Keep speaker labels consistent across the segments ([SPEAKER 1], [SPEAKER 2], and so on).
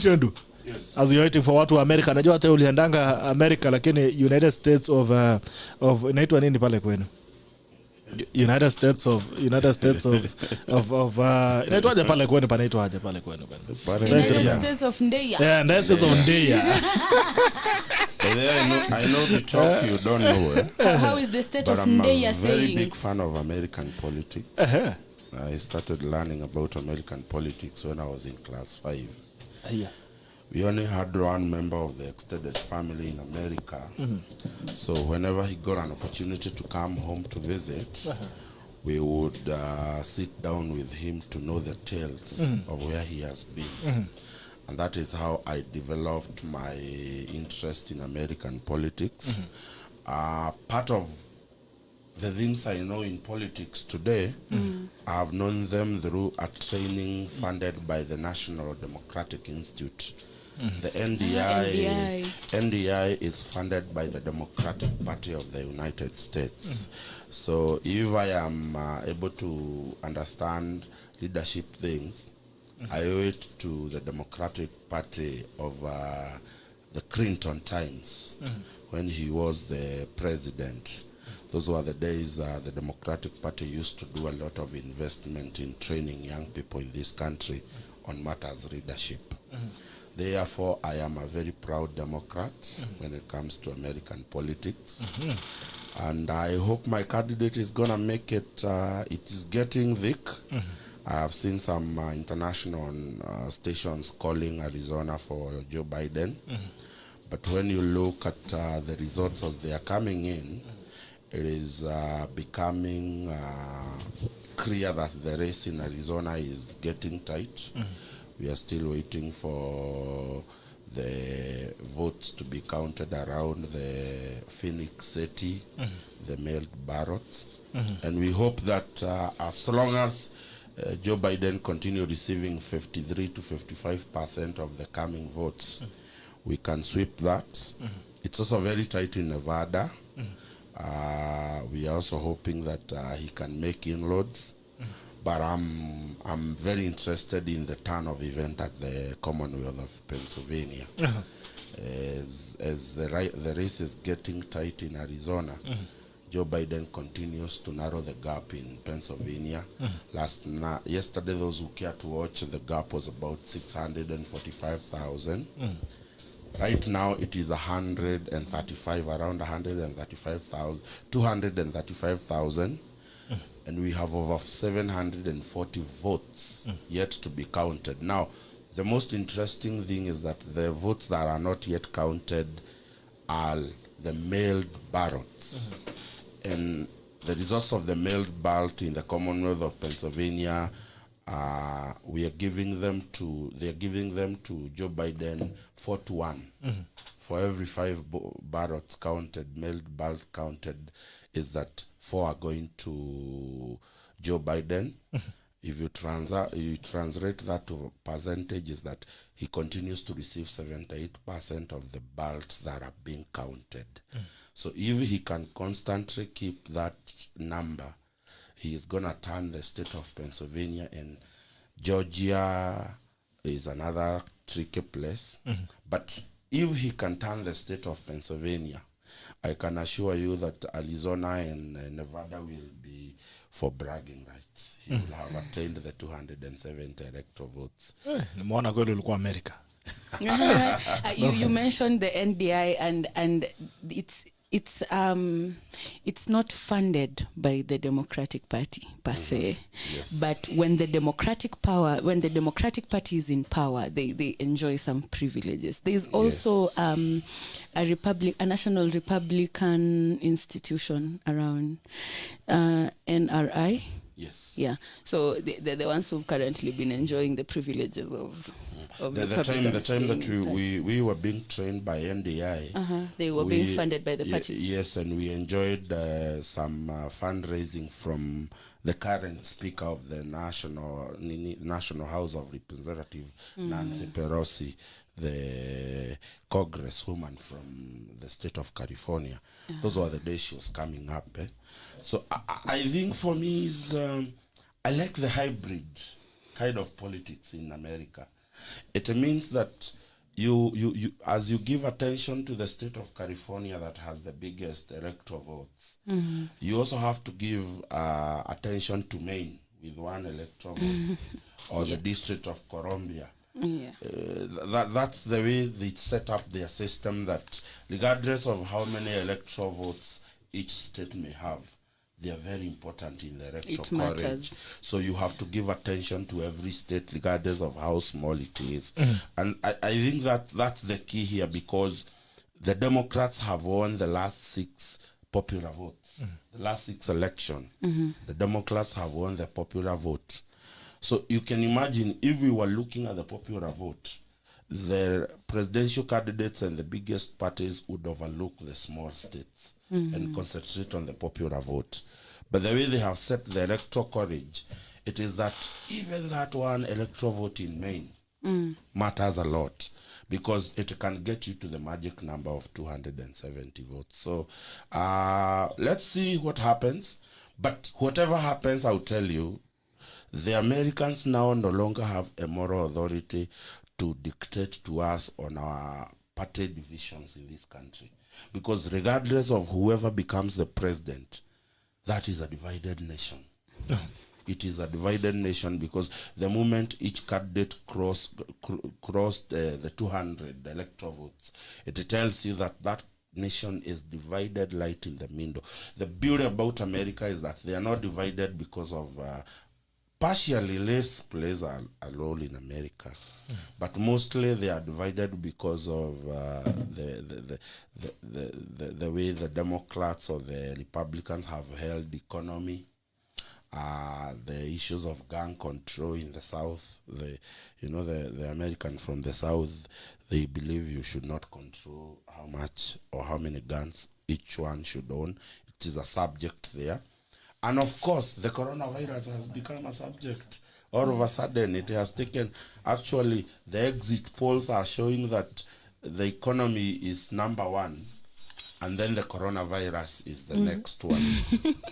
[SPEAKER 1] Mushendu. Yes. As you're waiting for watu wa America, najua hata uliendanga America lakini United States of inaitwa nini pale kwenu? United States of inaitwaje pale kwenu, panaitwaje pale kwenu?
[SPEAKER 2] United States of Ndeya.
[SPEAKER 1] Yeah, United States of Ndeya.
[SPEAKER 3] I know the talk you don't know.
[SPEAKER 2] How is the state of Ndeya saying?
[SPEAKER 3] I'm a very big fan of American politics. I started learning about American politics when I was in class 5. We only had one member of the extended family in America. So whenever he got an opportunity to come home to visit, we would sit down with him to know the tales of where he has been. And that is how I developed my interest in American politics. Part of the things I know in politics today, I've known them through a training funded by the National Democratic Institute. The NDI is funded by the Democratic Party of the United States. So if I am able to understand leadership things, I owe it to the Democratic Party of the Clinton times, when he was the president. Those were the days the Democratic Party used to do a lot of investment in training young people in this country on matters leadership. Therefore, I am a very proud Democrat when it comes to American politics. And I hope my candidate is going to make it. It is getting thick. I have seen some international stations calling Arizona for Joe Biden. But when you look at the results as they are coming in, it is becoming clear that the race in Arizona is getting tight. We are still waiting for the votes to be counted around the Phoenix City, the mailed ballots. And we hope that as long as Joe Biden continue receiving 53 to 55% of the coming votes, we can sweep that. It's also very tight in Nevada. We are also hoping that he can make inroads. But I'm very interested in the turn of event at the Commonwealth of Pennsylvania. As the race is getting tight in Arizona, Joe Biden continues to narrow the gap in Pennsylvania. Yesterday, those who care to watch, the gap was about 645,000. Right now, it is 135, around 135,000, 235,000. And we have over 740 votes yet to be counted. Now, the most interesting thing is that the votes that are not yet counted are the mailed ballots. And the results of the mailed ballot in the Commonwealth of Pennsylvania, they're giving them to Joe Biden 4-1. For every 5 ballots counted, mailed ballot counted, is that 4 are going to Joe Biden. If you translate that to percentages, that he continues to receive 78% of the ballots that are being counted. So if he can constantly keep that number, he is going to turn the state of Pennsylvania, and Georgia is another tricky place. But if he can turn the state of Pennsylvania, I can assure you that Arizona and Nevada will be for bragging rights. He will have attained the 270 electoral votes.
[SPEAKER 1] Nimeona kweli ulikuwa America.
[SPEAKER 2] You mentioned the NDI, and it's not funded by the Democratic Party per se.
[SPEAKER 3] Yes.
[SPEAKER 2] But when the Democratic Party is in power, they enjoy some privileges. There's also a national Republican institution around, NRI.
[SPEAKER 3] Yes.
[SPEAKER 2] Yeah. So they're the ones who've currently been enjoying the privileges of
[SPEAKER 3] the time that we were being trained by NDI.
[SPEAKER 2] They were being funded by the party.
[SPEAKER 3] Yes, and we enjoyed some fundraising from the current Speaker of the National House of Representatives, Nancy Pelosi, the congresswoman from the state of California. Those were the days she was coming up. So I think for me is I like the hybrid kind of politics in America. It means that you as you give attention to the state of California that has the biggest electoral votes, you also have to give attention to Maine with 1 electoral vote, or the District of Columbia. That's the way they set up their system, that regardless of how many electoral votes each state may have, they are very important in the electoral college. So you have to give attention to every state regardless of how small it is. And I think that's the key here, because the Democrats have won the last 6 popular votes. The last 6 elections, the Democrats have won the popular vote. So you can imagine, if we were looking at the popular vote, the presidential candidates and the biggest parties would overlook the small states and concentrate on the popular vote. But the way they have set the electoral college, it is that even that 1 electoral vote in Maine matters a lot, because it can get you to the magic number of 270 votes. So let's see what happens. But whatever happens, I'll tell you, the Americans now no longer have a moral authority to dictate to us on our party divisions in this country. Because regardless of whoever becomes the president, that is a divided nation. It is a divided nation, because the moment each candidate crossed the 200 electoral votes, it tells you that that nation is divided right in the middle. The beauty about America is that they are not divided because of partially race plays a role in America, but mostly they are divided because of the way the Democrats or the Republicans have held the economy, the issues of gun control in the South. The American from the South, they believe you should not control how much or how many guns each one should own. It is a subject there. And of course, the coronavirus has become a subject. All of a sudden, it has taken, actually, the exit polls are showing that the economy is number 1, and then the coronavirus is the next one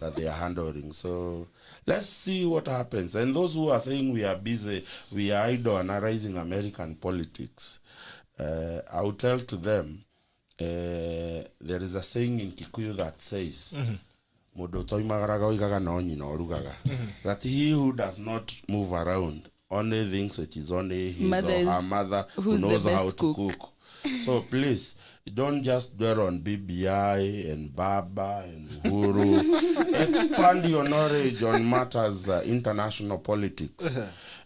[SPEAKER 3] that they are handling. So let's see what happens. And those who are saying we are busy, we are idle analyzing American politics, I will tell to them, there is a saying in Kikuyu that says, that he who does not move around only thinks it is only his or her mother who knows how to cook. So please, don't just dwell on BBI and Baba and Uhuru. Expand your knowledge on matters international politics.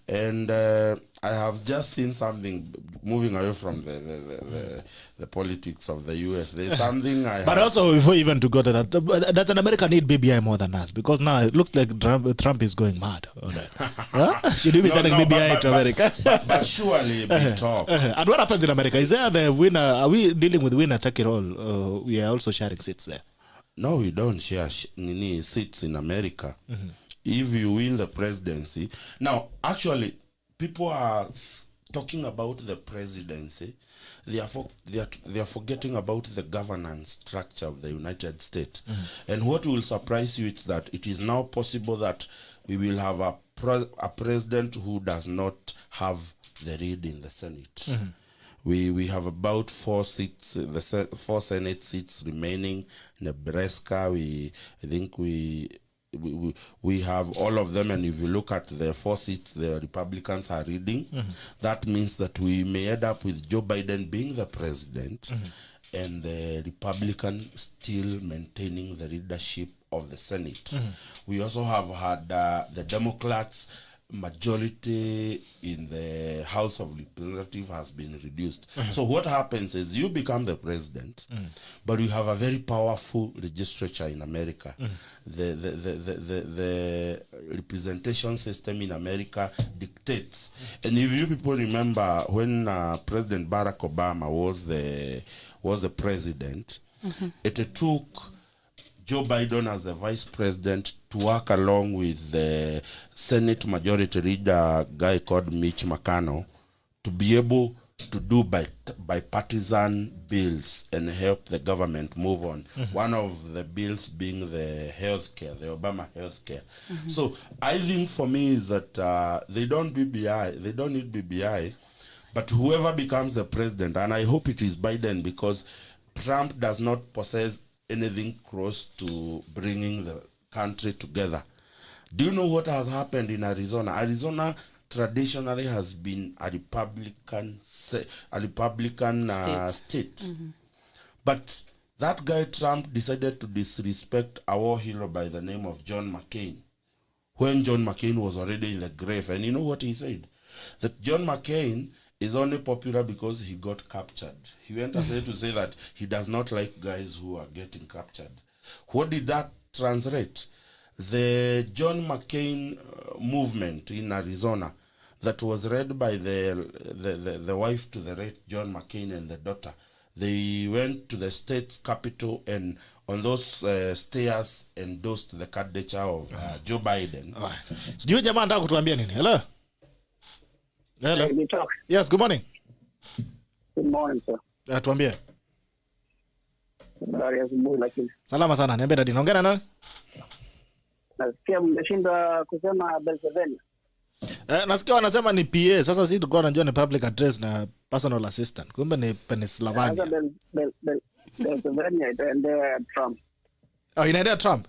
[SPEAKER 3] And I have just seen something moving away from the politics of the US. There's something But
[SPEAKER 1] also, before even to go to that, does an America need BBI more than us? Because now it looks like Trump is going mad on that. Huh? Should we be sending BBI to America?
[SPEAKER 3] But surely Bitok.
[SPEAKER 1] And what happens in America? Is there the winner? Are we dealing with winner take it all? We are also sharing seats there.
[SPEAKER 3] No, we don't share seats in America. If you win the presidency. Now, actually, people are talking about the presidency. They are forgetting about the governance structure of the United States. And what will surprise you is that it is now possible that we will have a president who does not have the lead in the Senate. We have about 4 seats, 4 Senate seats remaining. Nebraska, I think we have all of them, and if you look at the 4 seats the Republicans are leading, that means that we may end up with Joe Biden being the president and the Republican still maintaining the leadership of the Senate. We also have had the Democrats' majority in the House of Representatives has been reduced. So what happens is you become the president, but you have a very powerful legislature in America. The representation system in America dictates. And if you people remember when President Barack Obama was the president, it took Joe Biden as the vice president to work along with the Senate Majority Leader guy called Mitch McConnell to be able to do bipartisan bills and help the government move on. One of the bills being the healthcare, the Obama healthcare. So I think for me is that they don't need BBI, But whoever becomes the president, and I hope it is Biden, because Trump does not possess anything close to bringing the country together. Do you know what has happened in Arizona? Arizona traditionally has been a Republican state.
[SPEAKER 2] Mm-hmm.
[SPEAKER 3] But that guy Trump decided to disrespect a war hero by the name of John McCain, when John McCain was already in the grave. And you know what he said? That John McCain is only popular because he got captured. He went ahead to say that he does not like guys who are getting captured. What did that translate? The John McCain movement in Arizona that was led by the wife to the late John McCain and the daughter. They went to the state's capital and on those stairs endorsed the candidature of Joe Biden.
[SPEAKER 1] All right. Sijui jamaa anataka kutuambia nini. Hello. Hello.
[SPEAKER 4] Hey, Bitok.
[SPEAKER 1] Yes, good morning.
[SPEAKER 4] Good morning, sir.
[SPEAKER 1] Tuambie.
[SPEAKER 4] Habari ya asubuhi lakini.
[SPEAKER 1] Salama sana. Niambie dadi, naongea na nani?
[SPEAKER 4] Nasikia mmeshinda kusema Pennsylvania.
[SPEAKER 1] Nasikia wanasema ni PA. Sasa sisi tulikuwa tunajua ni public address na personal assistant. Kumbe ni Pennsylvania.
[SPEAKER 4] Pennsylvania itaendea Trump.
[SPEAKER 1] Oh, inaendea Trump?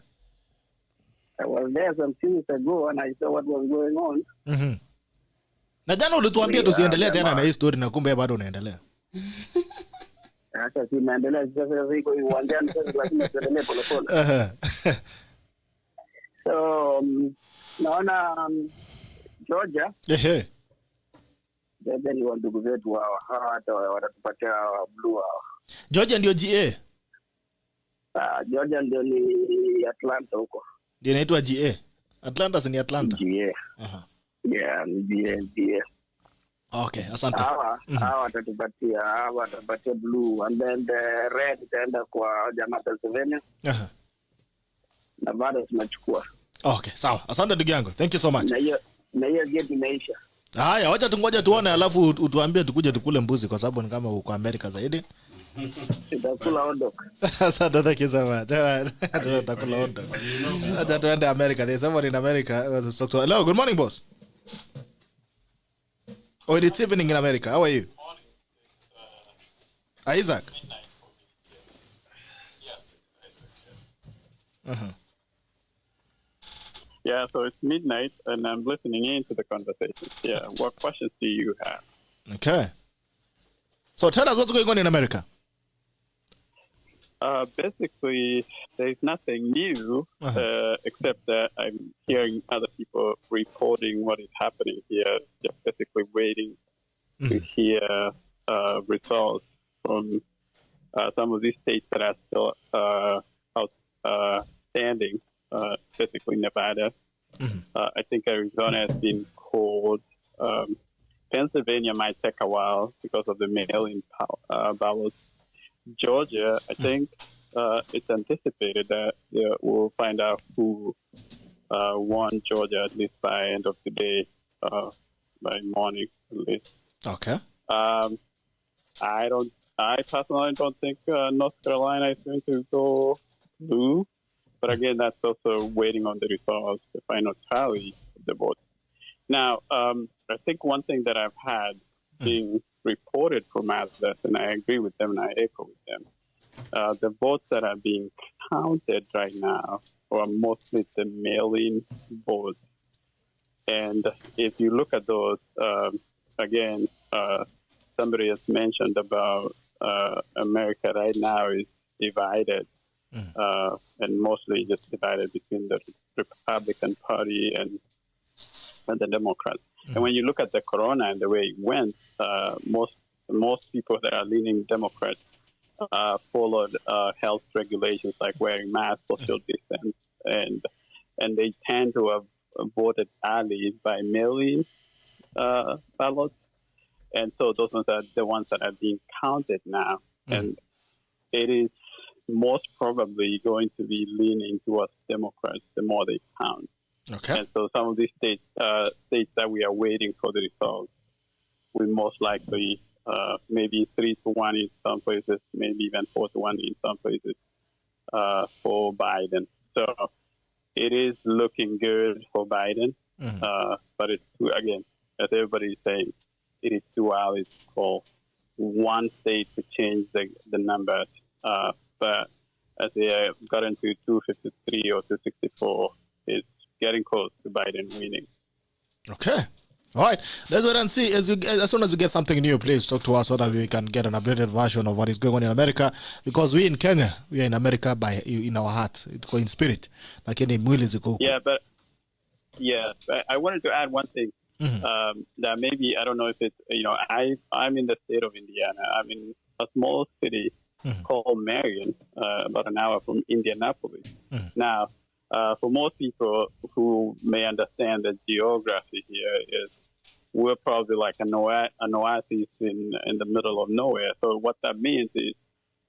[SPEAKER 4] I was there some few weeks ago and I saw what was going on.
[SPEAKER 1] Mhm. Na jana ulituambia tusiendelee tena na hii story na kumbe bado unaendelea.
[SPEAKER 4] Sasa tunaendelea sasa iko uwanjani sasa lazima tuendelee pole pole. So naona Georgia. Georgia ni wandugu wetu hawa hata watatupatia blue hawa.
[SPEAKER 1] Georgia ndio GA.
[SPEAKER 4] Georgia ndio ni Atlanta huko.
[SPEAKER 1] Ndio inaitwa GA. Atlanta si ni Atlanta.
[SPEAKER 4] GA. Yeah, ni GA.
[SPEAKER 1] Okay, asante.
[SPEAKER 4] Hawa watatupatia blue and then the red itaenda kwa jamaa Pennsylvania. Na bado tunachukua.
[SPEAKER 1] Okay, sawa. Asante ndugu yangu. Thank you so much.
[SPEAKER 4] Na hiyo gate imeisha.
[SPEAKER 1] Haya, wacha tungoje tuone alafu utuambie tukuje tukule mbuzi kwa sababu ni kama uko Amerika zaidi.
[SPEAKER 4] Tutakula hotdog.
[SPEAKER 1] Asante, thank you so much. Tutakula hotdog. Acha tuende America. There's someone in America. Hello, good morning boss. Oh, it's evening in America. How are you? Isaac.
[SPEAKER 5] Yeah, so it's midnight and I'm listening in to the conversation. Yeah, what questions do you have?
[SPEAKER 1] Okay. So tell us what's going on in America.
[SPEAKER 5] Basically, there's nothing new, except that I'm hearing other people reporting what is happening here, just basically waiting to hear results from some of these states that are still outstanding, basically Nevada. I think Arizona has been called. Pennsylvania might take a while because of the mail-in ballots. Georgia, I think it's anticipated that we'll find out who won Georgia at least by end of the day, by morning at least.
[SPEAKER 1] Okay.
[SPEAKER 5] I personally don't think North Carolina is going to go blue, but again, that's also waiting on the results, the final tally of the vote. Now, I think one thing that I've had being reported from others, and I agree with them and I echo with them, the votes that are being counted right now are mostly the mail-in votes. And if you look at those, again, somebody has mentioned about America right now is divided, and mostly just divided between the Republican Party and the Democrats. And when you look at the corona and the way it went, most people that are leaning Democrat followed health regulations like wearing masks, social distance, and they tend to have voted early by mail-in ballots. And so those ones are the ones that are being counted now. And it is most probably going to be leaning towards Democrats the more they count.
[SPEAKER 1] Okay.
[SPEAKER 5] And so some of these states that we are waiting for the results will most likely maybe 3-1 in some places, maybe even 4-1 in some places for Biden. So it is looking good for Biden, but it's, again, as everybody is saying, it is too early to call one state to change the numbers. But as they have gotten to 253 or 264, it's getting close to Biden winning.
[SPEAKER 1] Okay. All right. Let's wait and see. As soon as you get something new, please talk to us so that we can get an updated version of what is going on in America. Because we in Kenya, we are in America in our heart, in spirit. Like any mwili ziko.
[SPEAKER 5] Yeah, but I wanted to add one thing. That maybe, I don't know if it's, I'm in the state of Indiana. I'm in a small city called Marion, about an hour from Indianapolis. Now, for most people who may understand the geography here, is we're probably like an oasis in the middle of nowhere. So what that means is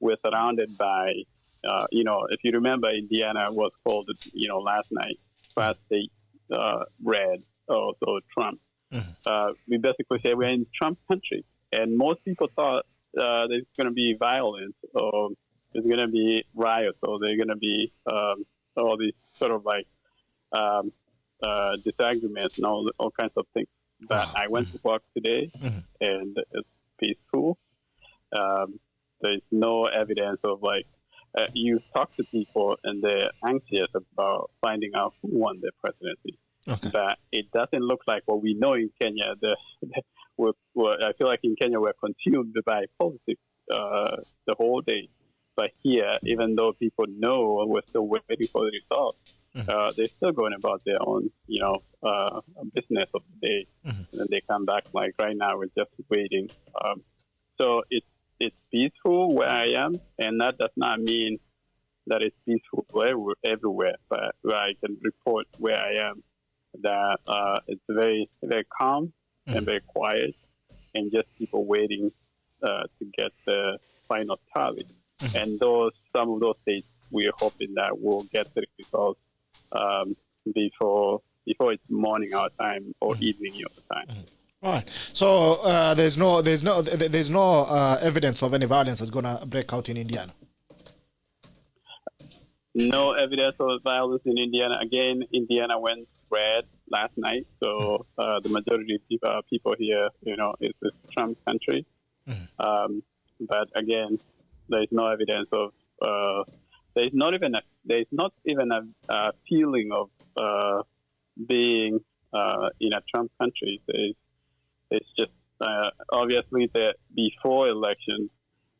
[SPEAKER 5] we're surrounded by, if you remember, Indiana was called, last night, Class State Red, so Trump. We basically say we're in Trump country. And most people thought there's going to be violence, or there's going to be riots, or there's going to be all these sort of like disagreements and all kinds of things. But I went to work today, and it's peaceful. There's no evidence of like, you talk to people and they're anxious about finding out who won the presidency. Okay. But it doesn't look like what we know in Kenya. I feel like in Kenya we're consumed by politics the whole day. But here, even though people know we're still waiting for the results, they're still going about their own, business of the day. And then they come back like, right now we're just waiting. So it's peaceful where I am, and that does not mean that it's peaceful everywhere. But I can report where I am that it's very, very calm and very quiet, and just people waiting to get the final tally. And some of those states, we're hoping that we'll get the results before it's morning our time or evening your time.
[SPEAKER 1] All right. So there's no evidence of any violence that's going to break out in Indiana.
[SPEAKER 5] No evidence of violence in Indiana. Again, Indiana went red last night, so the majority of people here, it's a Trump country. But again, there's no evidence of. There's not even a feeling of being in a Trump country. It's just obviously that before elections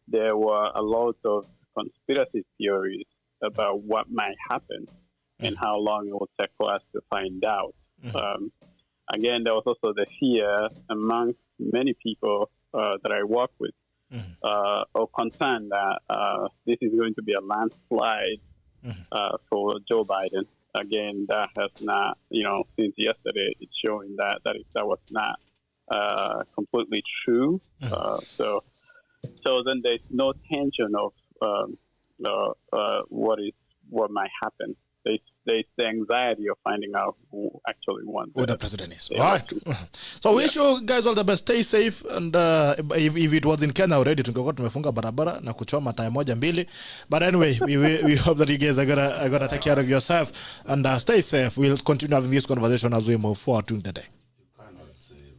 [SPEAKER 5] there were a lot of conspiracy theories about what might happen and how long it will take for us to find out. Again, there was also the fear among many people that I work with, or concern that this is going to be a landslide for Joe Biden. Again, that has not, since yesterday, it's showing that was not completely true. So then there's no tension of what might happen. There's the anxiety of finding out who actually won.
[SPEAKER 1] Who the president is. Right. So we wish you guys all the best. Stay safe. And if it was in Kenya already, tungekuwa tumefunga barabara na kuchoma taya moja mbili. But anyway, we hope that you guys are gonna take care of yourself and stay safe. We'll continue having this conversation as we move forward during the day.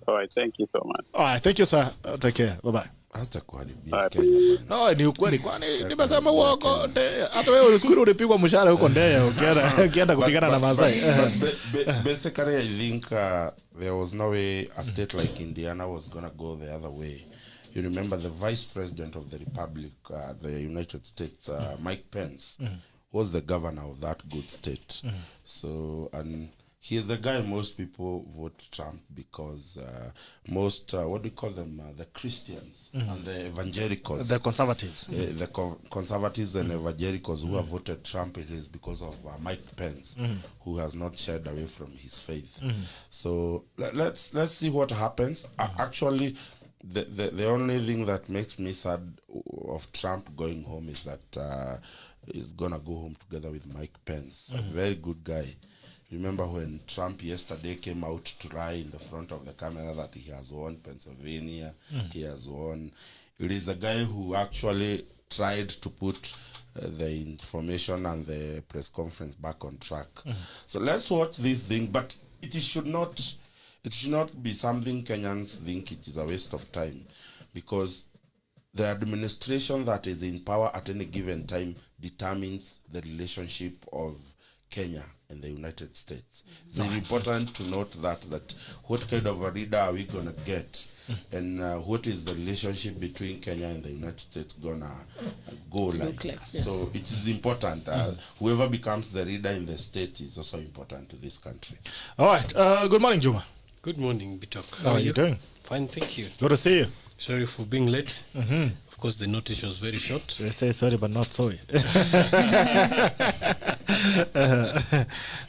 [SPEAKER 5] All right. Thank you so much.
[SPEAKER 1] All right. Thank you, sir. Take care. Bye-bye.
[SPEAKER 3] Hata kuharibia Kenya bana.
[SPEAKER 1] No, ni ukweli, kwani nimesema uongo. Hata wewe usikuru ulipigwa mshahara huko Ndeya ukienda kupigana na Masai.
[SPEAKER 3] Basically, I think there was no way a state like Indiana was going to go the other way. You remember the vice president of the republic, the United States, Mike Pence, was the governor of that good state. So, and he is the guy most people vote Trump because most, what do you call them, the Christians and the evangelicals.
[SPEAKER 1] The conservatives.
[SPEAKER 3] The conservatives and evangelicals who have voted Trump, it is because of Mike Pence, who has not shied away from his faith. So let's see what happens. Actually, the only thing that makes me sad of Trump going home is that he's going to go home together with Mike Pence, a very good guy. Remember when Trump yesterday came out to lie in the front of the camera that he has won Pennsylvania, he has won. It is the guy who actually tried to put the information and the press conference back on track. So let's watch this thing, but it should not it should not be something Kenyans think it is a waste of time, because the administration that is in power at any given time determines the relationship of Kenya and the United States. It's important to note that what kind of a leader are we going to get, and what is the relationship between Kenya and the United States going to go like. So it is important. Whoever becomes the leader in the state is also important to this country.
[SPEAKER 1] All right. Good morning, Juma.
[SPEAKER 6] Good morning, Bitok.
[SPEAKER 1] How are you doing?
[SPEAKER 6] Fine, thank you.
[SPEAKER 1] Good to see you.
[SPEAKER 6] Sorry for being late. Of course, the notice was very short.
[SPEAKER 1] They say sorry, but not sorry.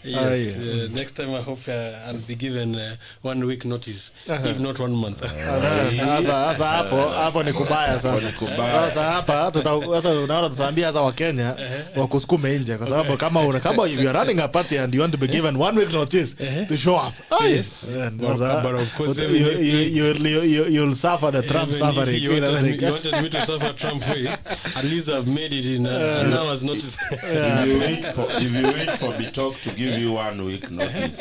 [SPEAKER 6] Yes. Next time, I hope I'll be given 1 week notice, if not 1 month.
[SPEAKER 1] Sasa hapo ni kubaya sasa. Sasa hapa sasa unaona tutaambia sasa Wakenya wakusukume nje, kwa sababu kama if you are running a party and you want to be given 1 week notice to show up.
[SPEAKER 6] Yes. But of course,
[SPEAKER 1] you'll suffer the Trump suffering.
[SPEAKER 6] You wanted me to suffer Trump way. At least I've made it in an hour's notice.
[SPEAKER 3] If you wait for Bitok to give you 1 week notice,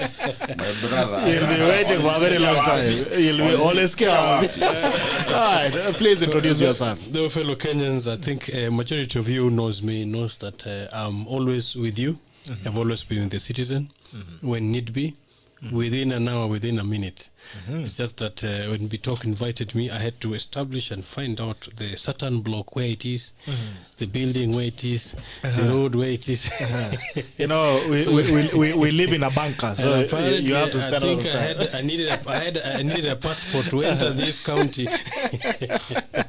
[SPEAKER 3] my brother,
[SPEAKER 1] you'll be waiting for a very long time. You'll be always scared. All right, please introduce yourself.
[SPEAKER 6] The fellow Kenyans, I think a majority of you knows that I'm always with you. I've always been the citizen when need be. Within an hour, within a minute. It's just that when Bitok invited me, I had to establish and find out the certain block where it is, the building where it is, the road where it is.
[SPEAKER 1] You know, we live in a bunker, so you have to spend a lot of time.
[SPEAKER 6] I needed a passport to enter this county.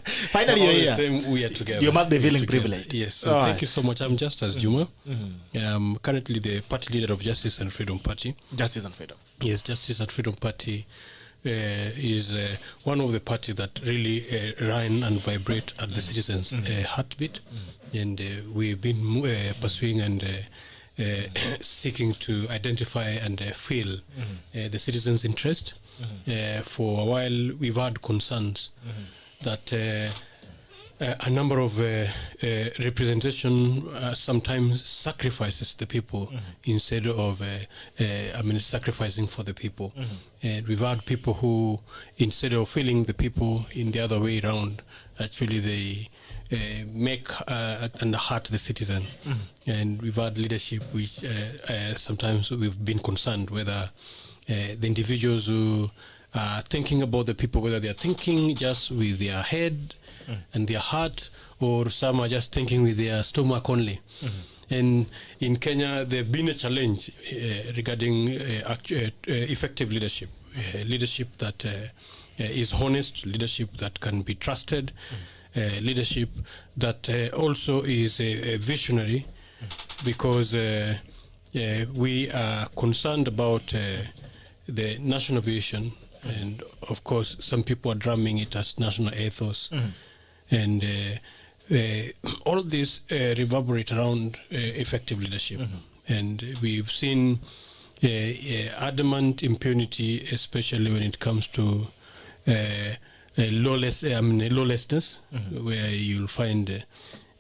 [SPEAKER 1] Finally, you're here.
[SPEAKER 6] We are together.
[SPEAKER 1] You must be feeling privileged.
[SPEAKER 6] Yes. So thank you so much. I'm Justus Juma. I'm currently the party leader of Justice and Freedom Party.
[SPEAKER 1] Justice and Freedom.
[SPEAKER 6] Yes, Justice and Freedom Party is one of the parties that really run and vibrate at the citizens' heartbeat. And we've been pursuing and seeking to identify and feel the citizens' interest. For a while, we've had concerns that a number of representation sometimes sacrifices the people instead of sacrificing for the people. And we've had people who, instead of feeling the people in the other way around, actually they make and hurt the citizen. And we've had leadership which sometimes we've been concerned whether the individuals who are thinking about the people, whether they are thinking just with their head and their heart, or some are just thinking with their stomach only. And in Kenya, there's been a challenge regarding effective leadership, leadership that is honest, leadership that can be trusted, leadership that also is a visionary, because we are concerned about the national vision, and of course, some people are drumming it as national ethos. And all of this reverberate around effective leadership. And we've seen adamant impunity, especially when it comes to lawlessness, where you'll find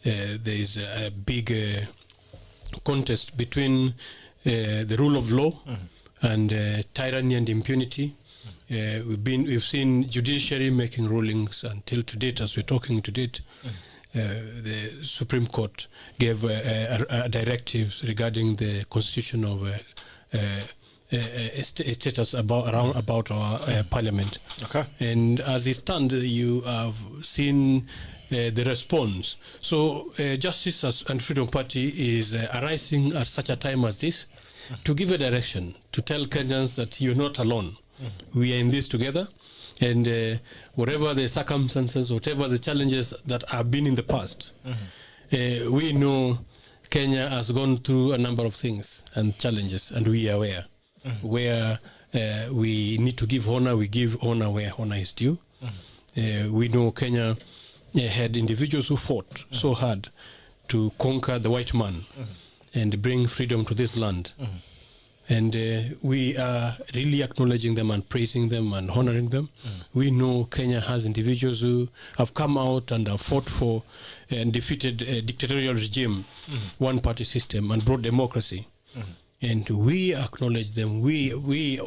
[SPEAKER 6] there's a big contest between the rule of law and tyranny and impunity. We've seen judiciary making rulings until to date, as we're talking to date. The Supreme Court gave directives regarding the constitution of status about our parliament. Okay. And as it stands, you have seen the response. So Justice and Freedom Party is arising at such a time as this to give a direction, to tell Kenyans that you're not alone. We are in this together, and whatever the circumstances, whatever the challenges that have been in the past, we know Kenya has gone through a number of things and challenges, and we are aware. Where we need to give honor, we give honor where honor is due. We know Kenya had individuals who fought so hard to conquer the white man and bring freedom to this land. And we are really acknowledging them and praising them and honoring them. We know Kenya has individuals who have come out and have fought for and defeated a dictatorial regime, one-party system, and brought democracy. and we acknowledge them, we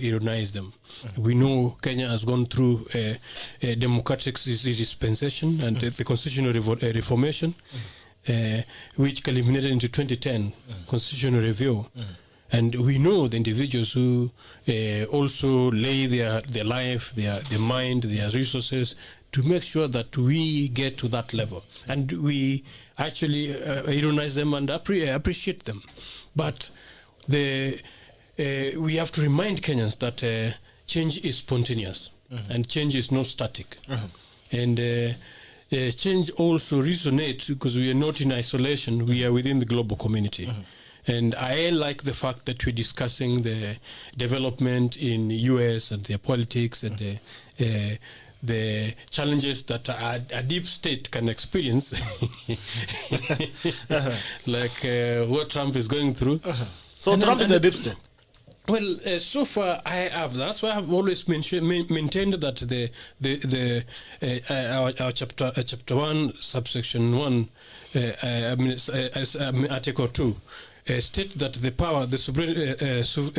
[SPEAKER 6] ironize them. We know Kenya has gone through a democratic dispensation and the constitutional reformation, which culminated into 2010 constitutional review. And we know the individuals who also lay their life, their mind, their resources to make sure that we get to that level. And we actually ironize them and appreciate them. But we have to remind Kenyans that change is spontaneous and change is not static. And change also resonates because we are not in isolation, we are within the global community. And I like the fact that we're discussing the development in the US and their politics and the challenges that a deep state can experience, like what Trump is going through.
[SPEAKER 1] So Trump is a deep state?
[SPEAKER 6] Well, so far I have. That's why I've always maintained that our chapter 1, subsection 1, Article 2, state that the power, the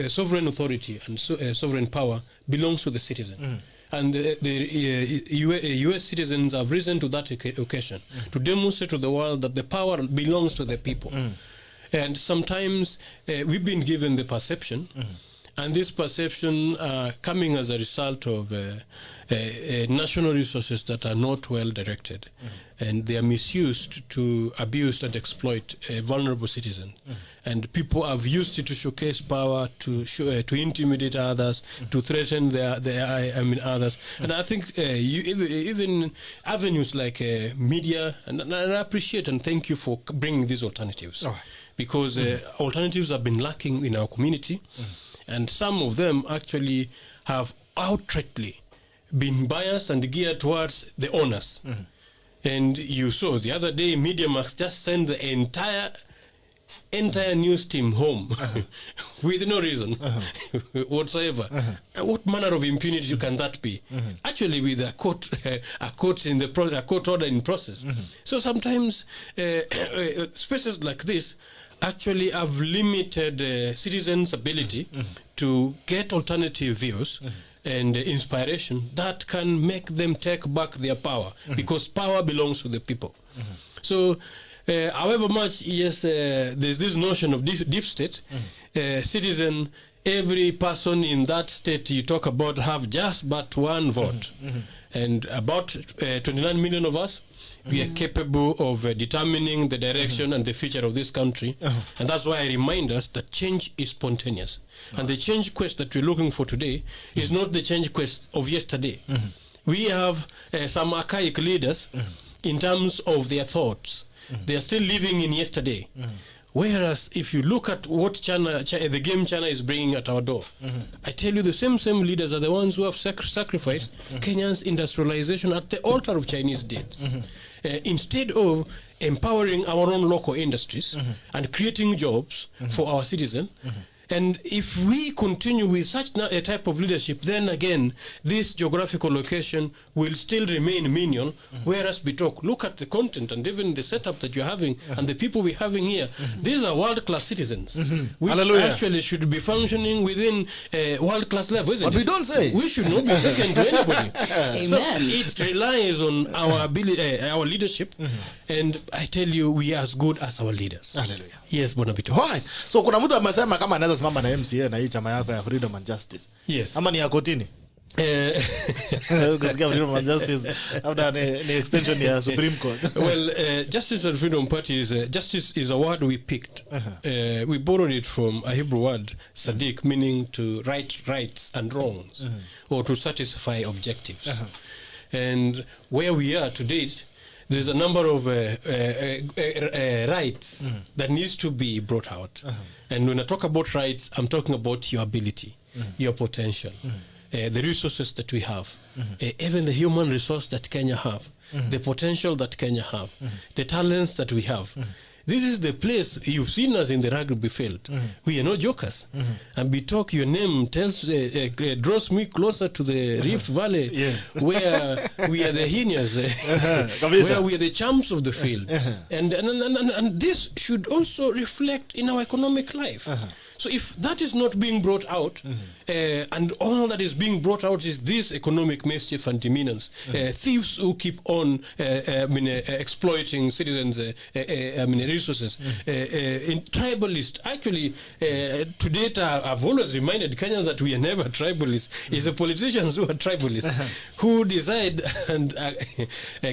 [SPEAKER 6] sovereign authority and sovereign power belongs to the citizen. And the U.S. citizens have risen to that occasion to demonstrate to the world that the power belongs to the people. And sometimes we've been given the perception, and this perception coming as a result of national resources that are not well directed, and they are misused to abuse and exploit vulnerable citizens. And people have used it to showcase power, to intimidate others, to threaten others. And I think even avenues like media, and I appreciate and thank you for bringing these alternatives, because alternatives have been lacking in our community, and some of them actually have outrightly been biased and geared towards the owners. And you saw the other day, Media Max just sent the entire news team home with no reason whatsoever. What manner of impunity can that be? Actually, with a court order in process. So sometimes spaces like this actually have limited citizens' ability to get alternative views and inspiration that can make them take back their power, because power belongs to the people. So however much, yes, there's this notion of deep state, citizen, every person in that state you talk about have just but one vote. And about 29 million of us, we are capable of determining the direction and the future of this country. And that's why I remind us that change is spontaneous. And the change quest that we're looking for today is not the change quest of yesterday. We have some archaic leaders in terms of their thoughts. They are still living in yesterday. Whereas if you look at what the game China is bringing at our door, I tell you, the same leaders are the ones who have sacrificed Kenya's industrialization at the altar of Chinese deeds. Instead of empowering our own local industries and creating jobs for our citizens. And if we continue with such a type of leadership, then again, this geographical location will still remain minion, whereas Bitok, look at the content and even the setup that you're having and the people we're having here. These are world-class citizens, which actually should be functioning within a world-class level, isn't it?
[SPEAKER 1] But we don't say.
[SPEAKER 6] We should not be second to anybody. So it relies on our ability, our leadership, and I tell you, we are as good as our leaders.
[SPEAKER 1] Hallelujah.
[SPEAKER 6] Yes, Bwana Bitok.
[SPEAKER 1] Right. So kuna mtu amesema kama anaweza simama na MCA na hii chama yako ya Freedom and Justice.
[SPEAKER 6] Yes.
[SPEAKER 1] Ama ni ya kotini? Kusikia Freedom and Justice after the extension ya Supreme Court.
[SPEAKER 6] Well, Justice and Freedom Party is justice is a word we picked. We borrowed it from a Hebrew word, Sadiq, meaning to right rights and wrongs, or to satisfy objectives. And where we are to date, there's a number of rights that needs to be brought out. And when I talk about rights, I'm talking about your ability, your potential, the resources that we have, even the human resource that Kenya have, the potential that Kenya have, the talents that we have. This is the place you've seen us in the rugby field. We are not jokers. And Bitok, your name tells, draws me closer to the Rift Valley, where we are the hyenas, where we are the champs of the field. And this should also reflect in our economic life. So if that is not being brought out, and all that is being brought out is this economic mischief and demeanors, thieves who keep on exploiting citizens' resources, in tribalist. Actually, to date, I've always reminded Kenyans that we are never tribalists. It's the politicians who are tribalists who decide and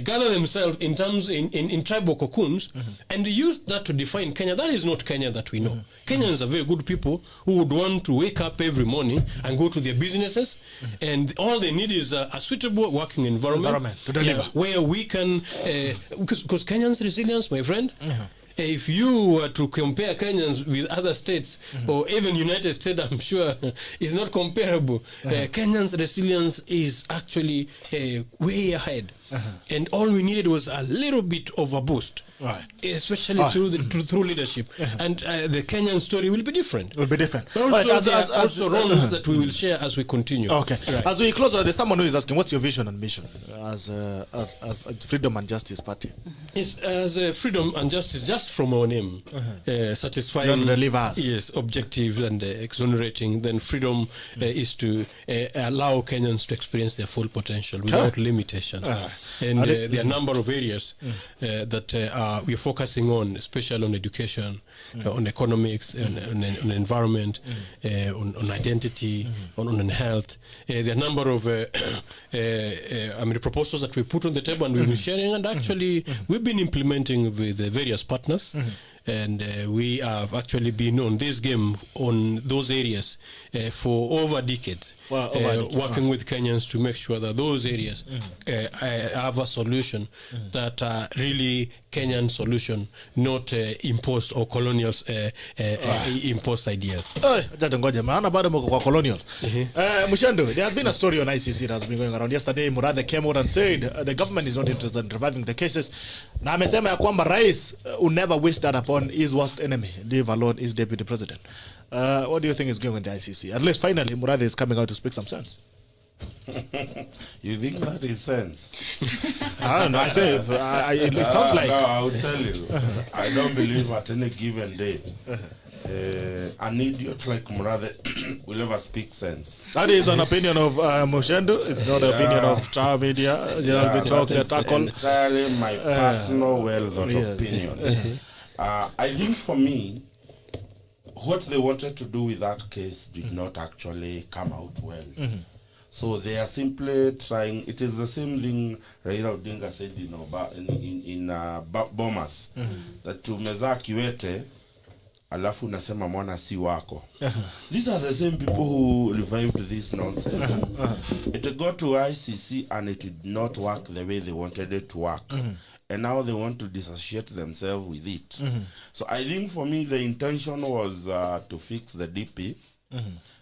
[SPEAKER 6] gather themselves in tribal cocoons and use that to define Kenya. That is not Kenya that we know. Kenyans are very good people who would want to wake up every morning and go to their businesses, and all they need is a suitable working environment
[SPEAKER 1] to deliver,
[SPEAKER 6] where we can, because Kenyans' resilience, my friend, if you were to compare Kenyans with other states, or even United States, I'm sure is not comparable. Kenyans' resilience is actually way ahead. And all we needed was a little bit of a boost, especially through leadership. And the Kenyan story will be different.
[SPEAKER 1] Will be different.
[SPEAKER 6] But also wrongs that we will share as we continue.
[SPEAKER 1] Okay.
[SPEAKER 6] Right.
[SPEAKER 1] As we close, there's someone who is asking, what's your vision and mission as Freedom and Justice Party?
[SPEAKER 6] Yes, as Freedom and Justice, just from our name, satisfying objectives and exonerating, then freedom is to allow Kenyans to experience their full potential without limitations. And there are a number of areas that we are focusing on, especially on education, on economics, on environment, on identity, on health. There are a number of proposals that we put on the table and we've been sharing, and actually we've been implementing with various partners. And we have actually been on this game on those areas for over decades, working with Kenyans to make sure that those areas have a solution that are really Kenyan solution, not imposed or colonials imposed ideas.
[SPEAKER 1] Mushendu, there has been a story on ICC that has been going around. Yesterday, Murathe came out and said the government is not interested in reviving the cases. Na amesema ya kwamba rais will never wish that upon his worst enemy, leave alone his deputy president. What do you think is going on in the ICC? At least finally, Murathe is coming out to speak some sense.
[SPEAKER 3] You think that is sense?
[SPEAKER 1] I don't know. I think it sounds like.
[SPEAKER 3] No, I will tell you. I don't believe at any given day an idiot like Murathe will ever speak sense.
[SPEAKER 1] That is an opinion of Mushendu. It's not an opinion of Tower Media. Gerald Bitok,
[SPEAKER 3] That is entirely my personal well-thought opinion. I think for me, what they wanted to do with that case did not actually come out well. So they are simply trying. It is the same thing Raila Odinga said in Bomas, that tumezaa kiwete alafu unasema mwana si wako. These are the same people who revived this nonsense. It got to ICC and it did not work the way they wanted it to work. And now they want to dissociate themselves with it. So I think for me the intention was to fix the DP.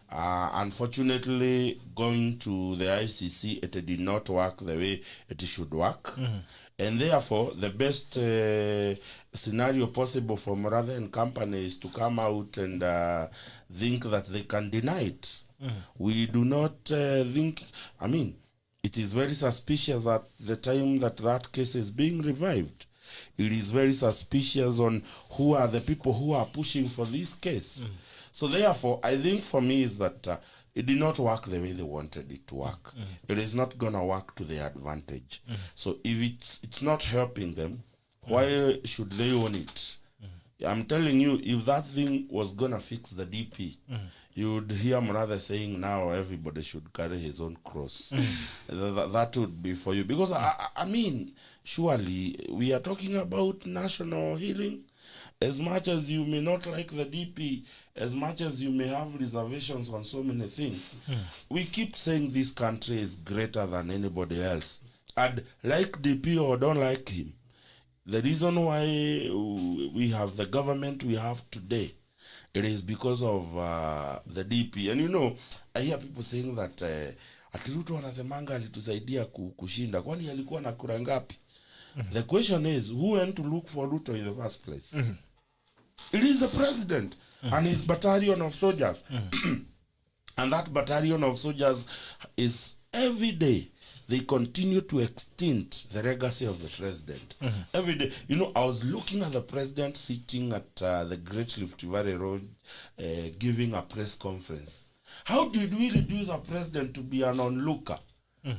[SPEAKER 3] Unfortunately, going to the ICC, it did not work the way it should work. And therefore, the best scenario possible for Murathe and company is to come out and think that they can deny it. We do not think, it is very suspicious at the time that that case is being revived. It is very suspicious on who are the people who are pushing for this case. So therefore, I think for me is that it did not work the way they wanted it to work. It is not going to work to their advantage. So if it's not helping them, why should they own it? I'm telling you, if that thing was going to fix the DP, you would hear Murathe saying now everybody should carry his own cross. That would be for you. Because, surely we are talking about national healing. As much as you may not like the DP, as much as you may have reservations on so many things, we keep saying this country is greater than anybody else. And like DP or don't like him, the reason why we have the government we have today, it is because of the DP. And I hear people saying that Atiruto anasemanga alitusaidia kushinda. Kwani alikuwa na kura ngapi? The question is, who went to look for Ruto in the first place? It is the president and his battalion of soldiers. And that battalion of soldiers is every day they continue to extend the legacy of the president. Every day, you know, I was looking at the president sitting at the Great Rift Valley Road giving a press conference. How did we reduce a president to be an onlooker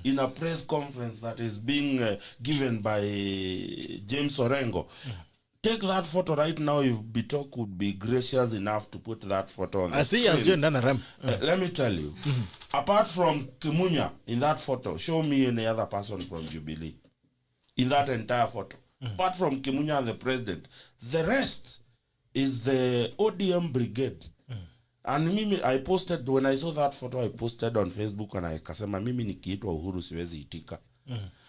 [SPEAKER 3] in a press conference that is being given by James Orengo? Take that photo right now if Bitok would be gracious enough to put that photo on the screen. Let me tell you, apart from Kimunya in that photo, show me any other person from Jubilee in that entire photo. Apart from Kimunya and the president, the rest is the ODM brigade. And mimi, I posted, when I saw that photo, I posted on Facebook and I kasema, mimi nikiitwa Uhuru siwezi itika.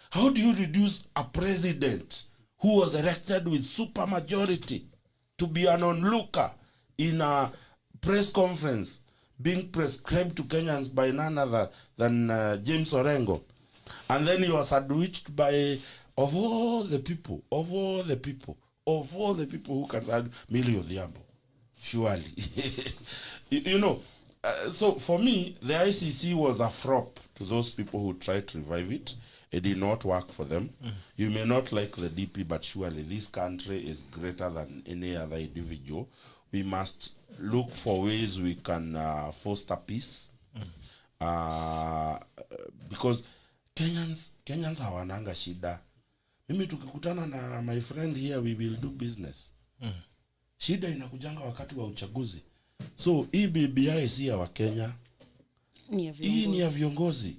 [SPEAKER 3] How do you reduce a president who was elected with super majority to be an onlooker in a press conference being prescribed to Kenyans by none other than James Orengo? And then he was sandwiched by, of all the people who can say Millie Odhiambo. Surely. you know, so for me, the ICC was a frop to those people who tried to revive it. It did not work for them. You may not like the DP, but surely this country is greater than any other individual. We must look for ways we can foster peace. Because Kenyans hawananga shida. Mimi tukikutana na my friend here, we will do business. Shida inakujanga wakati wa uchaguzi. So hii BBI si ya Wakenya. Hii ni ya viongozi.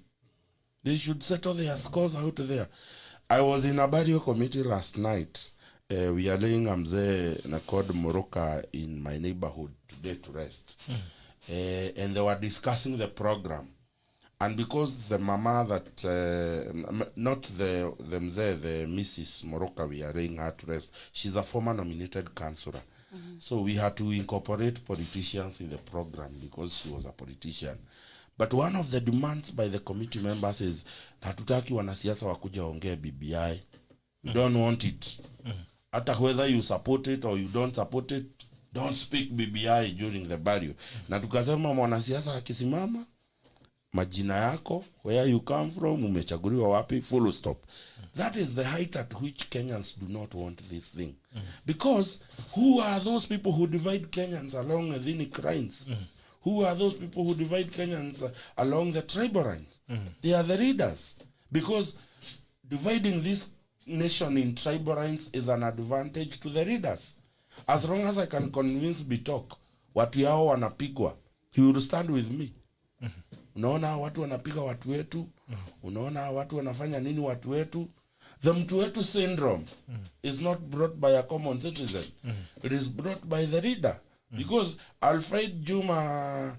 [SPEAKER 3] They should settle their scores out there. I was in a burial committee last night. We are laying Mzee Nakod Moroka in my neighborhood today to rest. And they were discussing the program. And because the mama that, not the Mzee, the Mrs. Moroka, we are laying her to rest, she's a former nominated councillor. So we had to incorporate politicians in the program because she was a politician. But one of the demands by the committee members is hatutaki wanasiasa wakuja ongea BBI. We don't want it. Hata whether you support it or you don't support it, don't speak BBI during the burial. Na tukasema mwanasiasa akisimama, majina yako, where you come from, umechaguliwa wapi, full stop. That is the height at which Kenyans do not want this thing. Because who are those people who divide Kenyans along ethnic lines? Who are those people who divide Kenyans along the tribal lines? They are the leaders. Because dividing this nation in tribal lines is an advantage to the leaders. As long as I can convince Bitok watu yao wanapigwa, he will stand with me. Unaona watu wanapiga watu wetu, unaona watu wanafanya nini watu wetu. The mtu wetu syndrome is not brought by a common citizen. It is brought by the leader. Because I'll fight Juma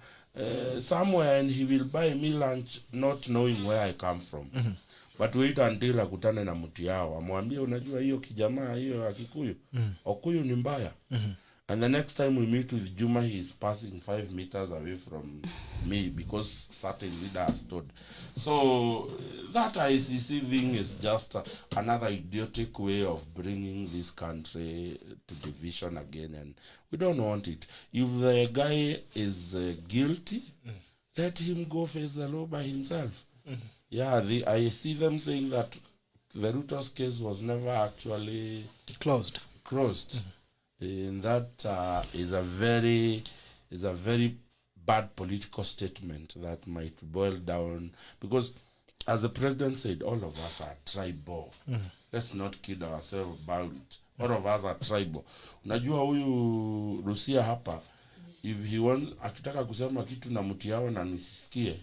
[SPEAKER 3] somewhere and he will buy me lunch not knowing where I come from. But wait until akutane na mtu yao. Amwambie unajua hiyo kijamaa hiyo Akikuyu. Okuyu ni mbaya. And the next time we meet with Juma, he is passing 5 meters away from me because certain leader has told. So that ICC thing is just another idiotic way of bringing this country to division again, and we don't want it. If the guy is guilty, let him go face the law by himself. Yeah, I see them saying that the Ruto's case was never actually closed. And that is a very bad political statement that might boil down, because as the president said, all of us are tribal. Let's not kid ourselves about it. All of us are tribal. Unajua huyu LUCIA hapa, if he wants akitaka kusema kitu na mtu yao na nisisikie,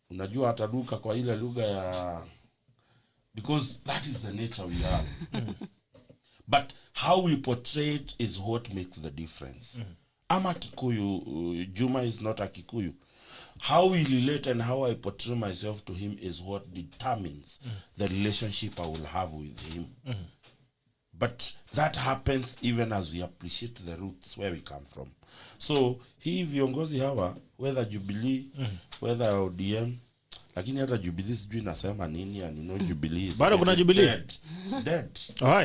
[SPEAKER 3] unajua ataduka kwa ile lugha ya, because that is the nature we are. But how we portray it is what makes the difference. I'm a Kikuyu, Juma is not a Kikuyu. How we relate and how I portray myself to him is what determines the relationship I will have with him. But that happens even as we appreciate the roots where we come from. So hii viongozi hawa, whether Jubilee, whether ODM, lakini hata Jubilee sijui nasema nini, and you know Jubilee is
[SPEAKER 1] bado kuna Jubilee
[SPEAKER 3] dead. It's dead.
[SPEAKER 1] All right.